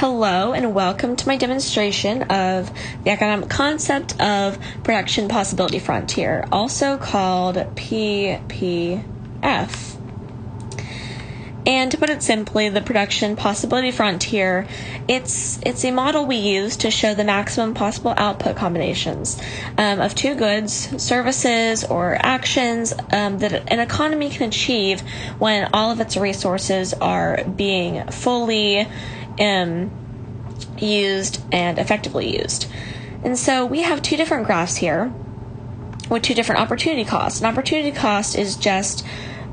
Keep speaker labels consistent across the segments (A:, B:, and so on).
A: Hello and welcome to my demonstration of the economic concept of production possibility frontier, also called PPF. And to put it simply, the production possibility frontier, it's a model we use to show the maximum possible output combinations of two goods, services, or actions that an economy can achieve when all of its resources are being fully used and effectively used. And so we have two different graphs here with two different opportunity costs. An opportunity cost is just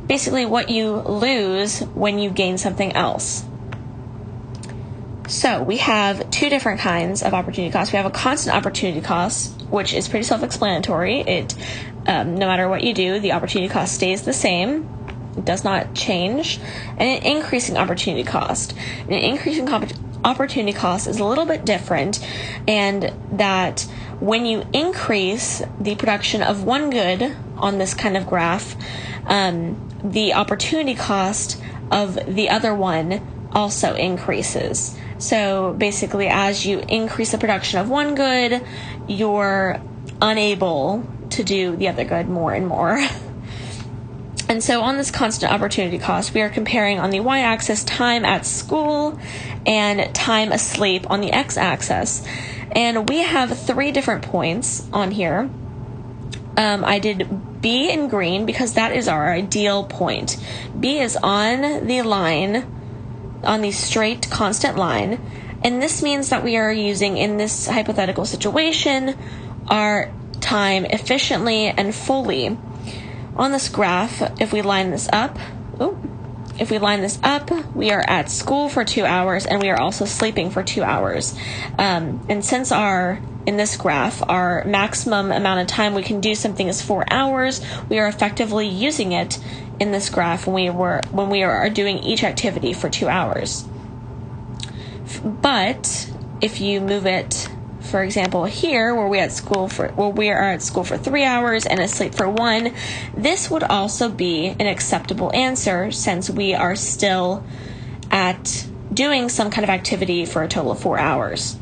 A: basically what you lose when you gain something else. So we have two different kinds of opportunity costs. We have a constant opportunity cost, which is pretty self-explanatory. No matter what you do, the opportunity cost stays the same. It does not change. And an increasing opportunity cost. An increasing opportunity cost is a little bit different, and that when you increase the production of one good on this kind of graph, the opportunity cost of the other one also increases. So basically, as you increase the production of one good, you're unable to do the other good more and more. And so on this constant opportunity cost, we are comparing on the y-axis time at school and time asleep on the x-axis. And we have three different points on here. I did B in green because that is our ideal point. B is on the line, on the straight constant line. And this means that we are using, in this hypothetical situation, our time efficiently and fully. On this graph, if we line this up, we are at school for 2 hours and we are also sleeping for 2 hours. And since in this graph, our maximum amount of time we can do something is 4 hours, we are effectively using it in this graph when we are doing each activity for 2 hours. But if you move it, for example, here where we are at school for 3 hours and asleep for 1, this would also be an acceptable answer since we are still at doing some kind of activity for a total of 4 hours.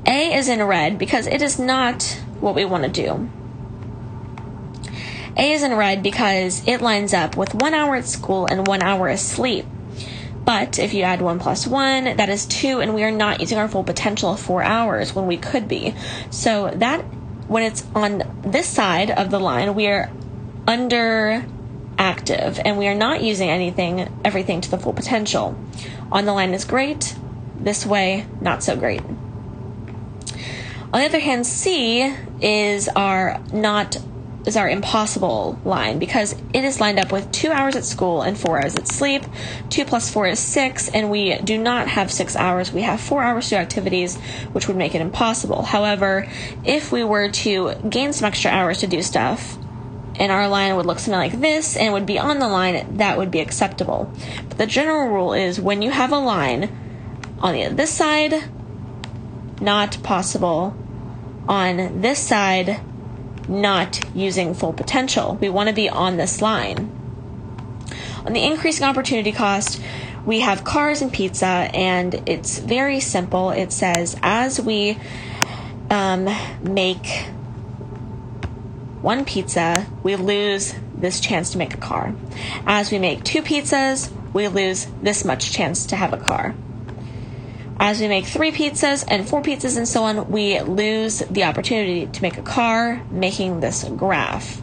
A: A is in red because it is not what we want to do. A is in red because it lines up with 1 hour at school and 1 hour asleep. But if you add 1 plus 1, that is 2, and we are not using our full potential of 4 hours when we could be. So that, when it's on this side of the line, we are underactive, and we are not using everything to the full potential. On the line is great, this way, not so great. On the other hand, C is our impossible line because it is lined up with 2 hours at school and 4 hours at sleep. 2 plus 4 is 6, and we do not have 6 hours. We have 4 hours to do activities, which would make it impossible. However, if we were to gain some extra hours to do stuff, and our line would look something like this and would be on the line, that would be acceptable. But the general rule is when you have a line on this side, not possible. On this side, not using full potential. We want to be on this line. On the increasing opportunity cost, we have cars and pizza, and it's very simple. It says as we make one pizza, we lose this chance to make a car. As we make 2 pizzas, we lose this much chance to have a car. As we make 3 pizzas and 4 pizzas and so on, we lose the opportunity to make a car, making this graph.